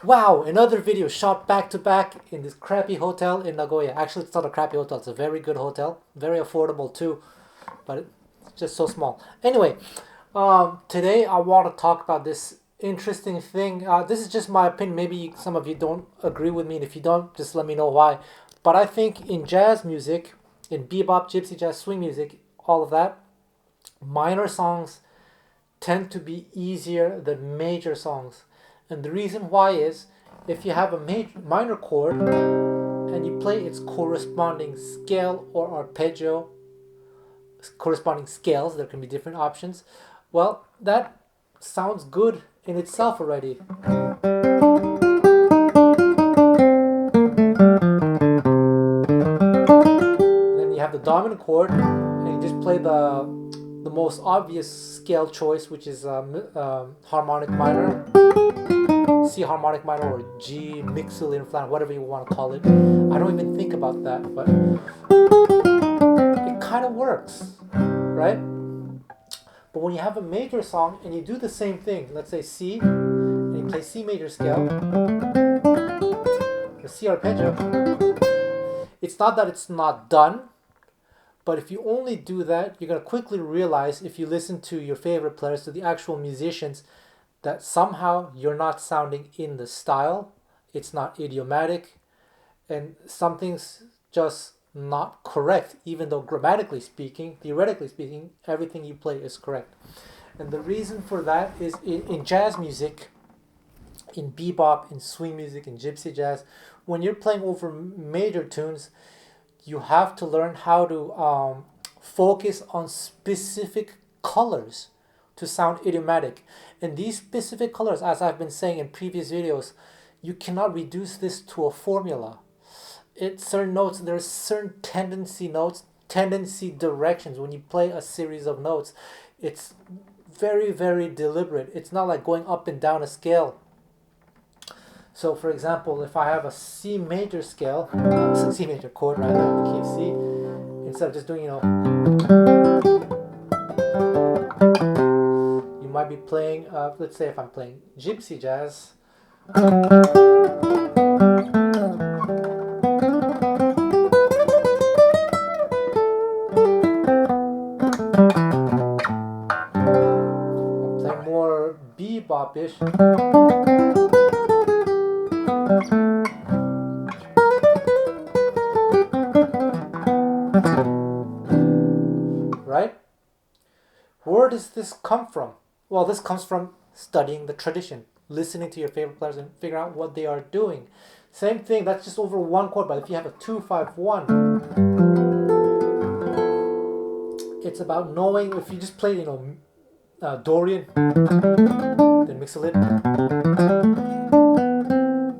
Wow, another video shot back to back in this crappy hotel in Nagoya. Actually, it's not a crappy hotel, it's a very good hotel. Very affordable too, but it's just so small. Anyway, today I want to talk about this interesting thing. This is just my opinion. Maybe some of you don't agree with me, and if you don't, just let me know why. But I think in jazz music, in bebop, gypsy jazz, swing music, all of that, minor songs tend to be easier than major songs. And the reason why is if you have a minor chord and you play its corresponding scale or arpeggio, corresponding scales, there can be different options. Well, that sounds good in itself already. Then you have the dominant chord and you just play the most obvious scale choice, which is harmonic minor, C harmonic minor, or G mixolydian flat, whatever you want to call it. I don't even think about that, but it kind of works, right? But when you have a major song and you do the same thing, let's say C, and you play C major scale, or C arpeggio, it's not that it's not done, but if you only do that, you're going to quickly realize, if you listen to your favorite players, to the actual musicians, that somehow you're not sounding in the style, it's not idiomatic, and something's just not correct, even though grammatically speaking, theoretically speaking, everything you play is correct. And the reason for that is in jazz music, in bebop, in swing music, in gypsy jazz, when you're playing over major tunes, you have to learn how to focus on specific colors to sound idiomatic. And these specific colors, as I've been saying in previous videos, you cannot reduce this to a formula. It's certain notes, there's certain tendency notes, tendency directions. When you play a series of notes, it's very, very deliberate. It's not like going up and down a scale. So for example, if I have a C major scale, C major chord rather, the key of C, instead of just doing, you might be playing, let's say if I'm playing gypsy jazz, I'm playing more bebop-ish. Right? Where does this come from? Well, this comes from studying the tradition, listening to your favorite players and figuring out what they are doing. Same thing, that's just over one chord, but if you have a 2-5-1, it's about knowing, if you just play, Dorian, then mixolydian,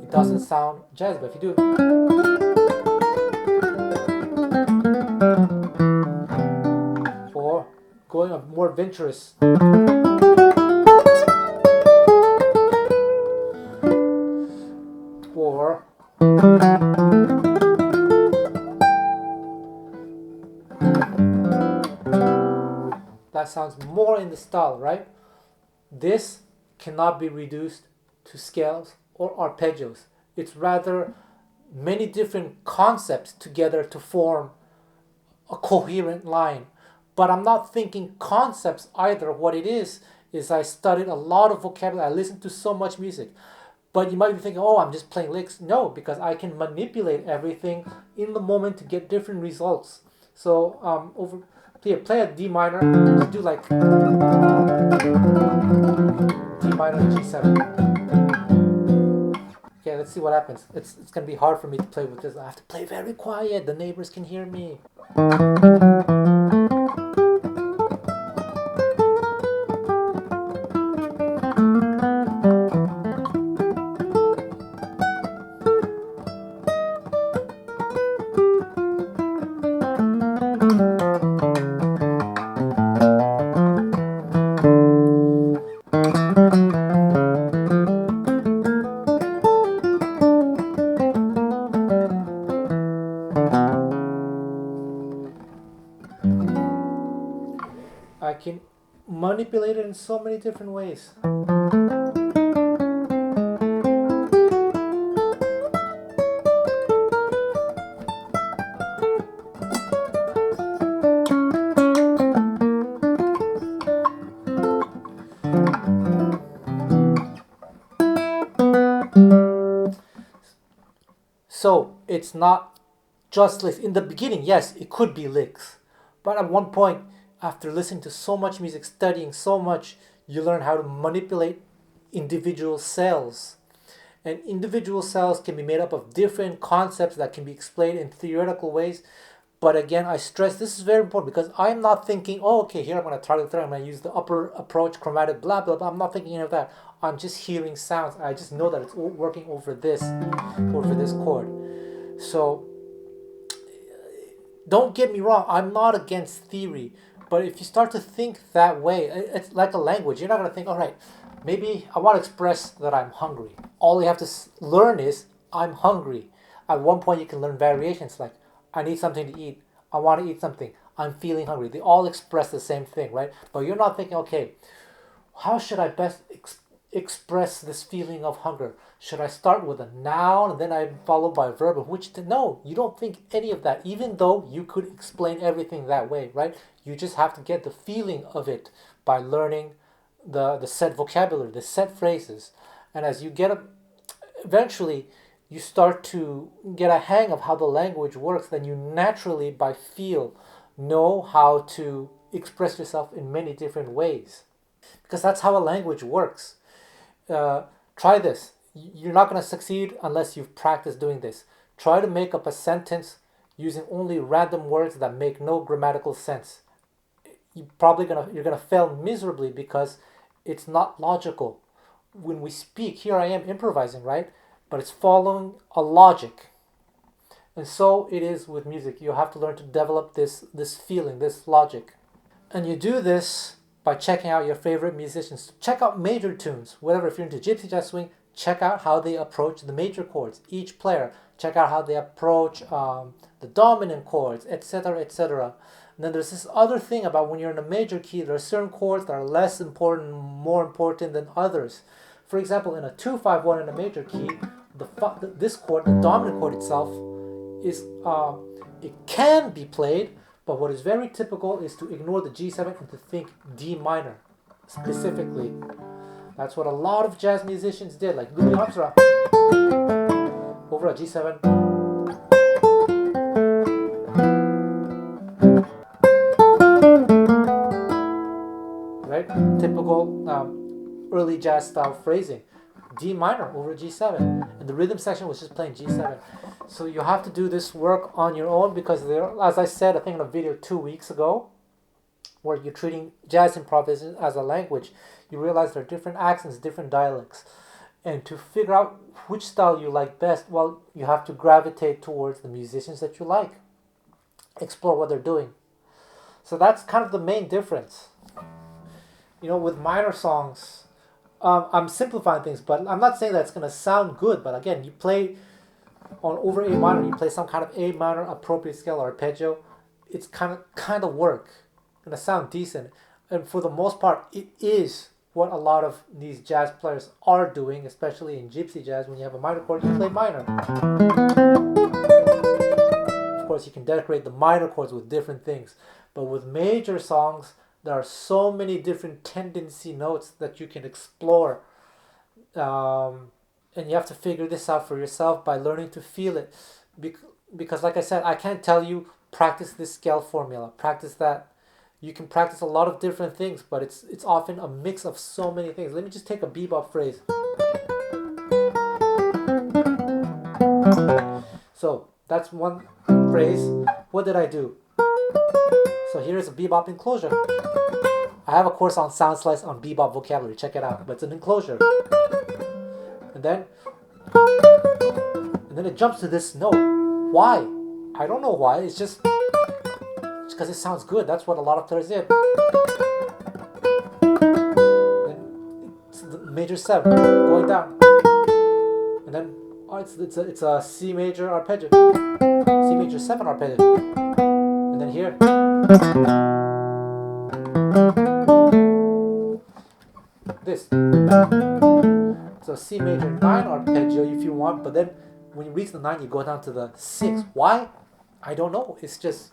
it doesn't sound jazzy, but if you do or going a more adventurous, or that sounds more in the style, right? This cannot be reduced to scales or arpeggios. It's rather many different concepts together to form a coherent line. But I'm not thinking concepts either. What it is I studied a lot of vocabulary. I listened to so much music. But you might be thinking, oh, I'm just playing licks. No, because I can manipulate everything in the moment to get different results. So play a D minor, just do like D minor and G7. Okay, let's see what happens. It's going to be hard for me to play with this. I have to play very quiet. The neighbors can hear me. I can manipulate it in so many different ways. it's not just licks. In the beginning, yes, it could be licks. But at one point, after listening to so much music, studying so much, you learn how to manipulate individual cells. And individual cells can be made up of different concepts that can be explained in theoretical ways. But again, I stress this is very important because I'm not thinking, oh, okay, here I'm going to target the third, I'm going to use the upper approach, chromatic, blah, blah, blah. I'm not thinking of that. I'm just hearing sounds. I just know that it's working over this chord. So don't get me wrong, I'm not against theory. But if you start to think that way, it's like a language. You're not going to think, all right, maybe I want to express that I'm hungry. All you have to learn is, I'm hungry. At one point, you can learn variations like, I need something to eat. I want to eat something. I'm feeling hungry. They all express the same thing, right? But you're not thinking, okay, how should I best express this feeling of hunger? Should I start with a noun and then I follow by a verb? No, you don't think any of that, even though you could explain everything that way, right? You just have to get the feeling of it by learning the set vocabulary, the set phrases. And as you get eventually you start to get a hang of how the language works, then you naturally, by feel, know how to express yourself in many different ways. Because that's how a language works. Try this. You're not going to succeed unless you've practiced doing this. Try to make up a sentence using only random words that make no grammatical sense. You're gonna fail miserably because it's not logical. When we speak, here I am improvising, right? But it's following a logic. And so it is with music. You have to learn to develop this feeling, this logic. And you do this by checking out your favorite musicians. Check out major tunes. Whatever, if you're into Gypsy Jazz Swing, check out how they approach the major chords. Each player, check out how they approach the dominant chords, etc., etc. And then there's this other thing about when you're in a major key, there are certain chords that are less important, more important than others. For example, in a 2-5-1 in a major key, this chord, the dominant chord itself, is it can be played, but what is very typical is to ignore the G7 and to think D minor specifically. That's what a lot of jazz musicians did, like Louis Armstrong over a G7. Right? Typical early jazz style phrasing. D minor over G7. And the rhythm section was just playing G7. So you have to do this work on your own because there, as I said, I think in a video 2 weeks ago, where you're treating jazz improvisation as a language, you realize there are different accents, different dialects. And to figure out which style you like best, well, you have to gravitate towards the musicians that you like. Explore what they're doing. So that's kind of the main difference. You know, with minor songs, I'm simplifying things, but I'm not saying that it's going to sound good. But again, you play on over A minor, you play some kind of A minor appropriate scale or arpeggio, it's kind of work. It's going to sound decent. And for the most part, it is what a lot of these jazz players are doing, especially in gypsy jazz. When you have a minor chord, you play minor. Of course, you can decorate the minor chords with different things. But with major songs, there are so many different tendency notes that you can explore. And you have to figure this out for yourself by learning to feel it. Because like I said, I can't tell you, practice this scale formula, practice that. You can practice a lot of different things, but it's often a mix of so many things. Let me just take a bebop phrase. So that's one phrase. What did I do? So here's a bebop enclosure. I have a course on sound slice on bebop vocabulary. Check it out. But it's an enclosure. And then it jumps to this note. Why? I don't know why. It's just because it sounds good. That's what a lot of players did. Then it's the major 7 going down. And then it's a C major arpeggio. C major 7 arpeggio. And then here. This. So C major 9 arpeggio if you want, but then when you reach the 9 you go down to the 6. Why? I don't know. It's just,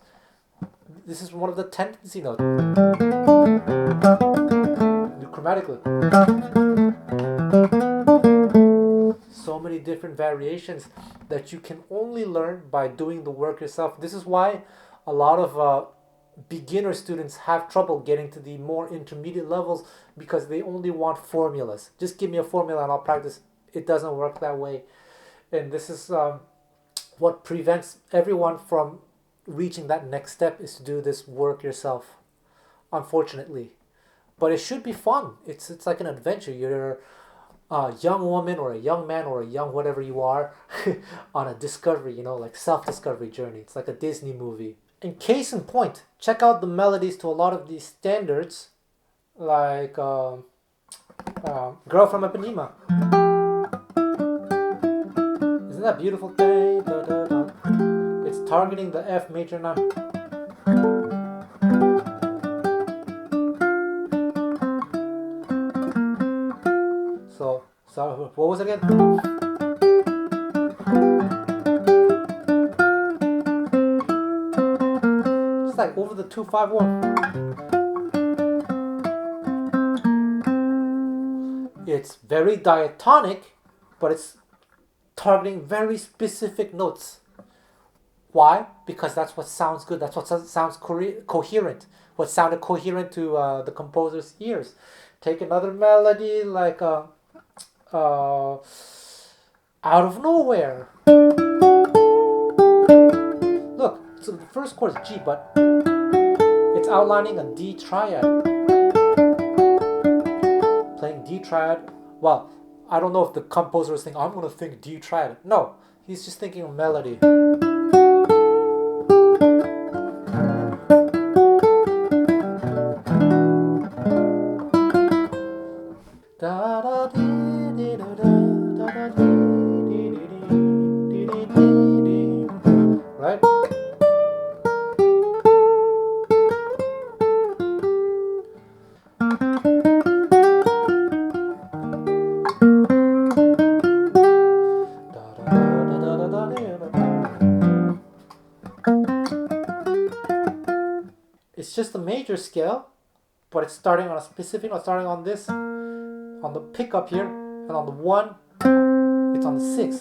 this is one of the tendency notes. Chromatically. So many different variations that you can only learn by doing the work yourself. This is why a lot of beginner students have trouble getting to the more intermediate levels, because they only want formulas. Just give me a formula and I'll practice. It doesn't work that way. And this is what prevents everyone from reaching that next step, is to do this work yourself, unfortunately. But it should be fun. It's like an adventure. You're a young woman or a young man or a young whatever you are on a discovery, like self-discovery journey. It's like a Disney movie. In case in point, check out the melodies to a lot of these standards, like Girl from Ipanema. Isn't that beautiful? It's targeting the F major 9. So what was it again? Just like over the 2-5-1. It's very diatonic, but it's targeting very specific notes. Why? Because that's what sounds good. That's what sounds coherent. What sounded coherent to the composer's ears. Take another melody like Out of Nowhere. Look, so the first chord is G, but it's outlining a D triad. Playing D triad. Well, I don't know if the composer is thinking, I'm going to think D triad. No, he's just thinking of melody. Right? It's just a major scale, but it's starting on a specific note, starting on this, on the pickup here, and on the 1, it's on the 6.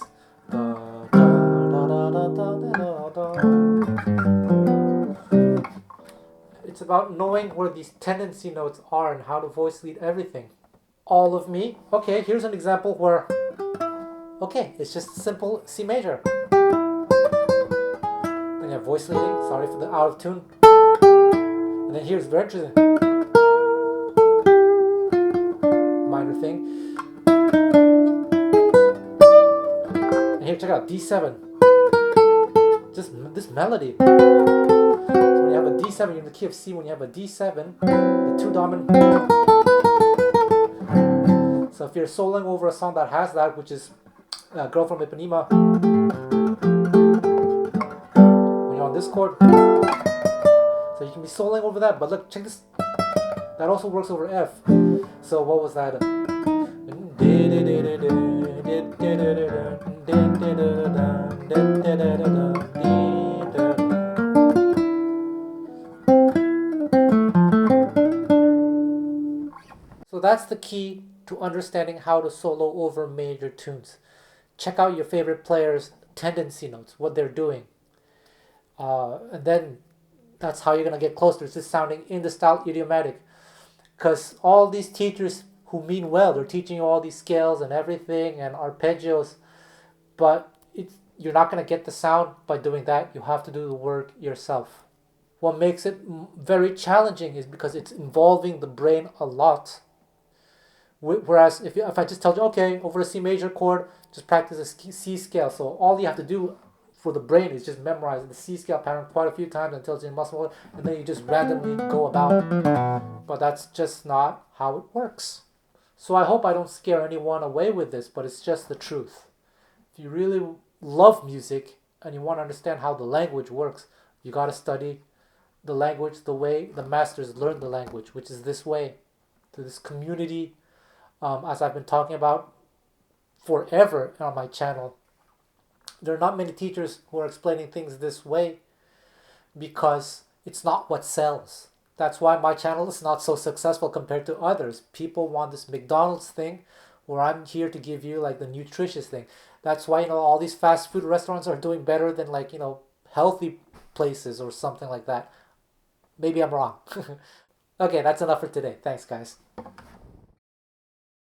It's about knowing where these tendency notes are and how to voice lead everything. All of Me. Okay, here's an example where, okay, it's just simple C major. Then you have voice leading, sorry for the out of tune. And then here's very interesting. Minor thing. And here, check out D7. Just this melody. So when you have a D7, you're in the key of C. When you have a D7, the 2 dominant. So if you're soloing over a song that has that, which is Girl from Ipanema, when you're on this chord, so you can be soloing over that. But look, check this. That also works over F. So what was that? So that's the key to understanding how to solo over major tunes. Check out your favorite players' tendency notes, what they're doing. And then that's how you're going to get closer to sounding in the style idiomatic. Because all these teachers who mean well, they're teaching you all these scales and everything and arpeggios, but you're not going to get the sound by doing that. You have to do the work yourself. What makes it very challenging is because it's involving the brain a lot. Whereas if I just told you, okay, over a C major chord, just practice a C scale. So all you have to do for the brain is just memorize the C scale pattern quite a few times until it's in muscle memory, and then you just randomly go about. But that's just not how it works. So I hope I don't scare anyone away with this, but it's just the truth. If you really love music and you want to understand how the language works, you got to study the language the way the masters learned the language, which is this way, through this community, as I've been talking about forever on my channel. There are not many teachers who are explaining things this way because it's not what sells. That's why my channel is not so successful compared to others. People want this McDonald's thing where I'm here to give you like the nutritious thing. That's why, all these fast food restaurants are doing better than like, healthy places or something like that. Maybe I'm wrong. Okay, that's enough for today. Thanks, guys.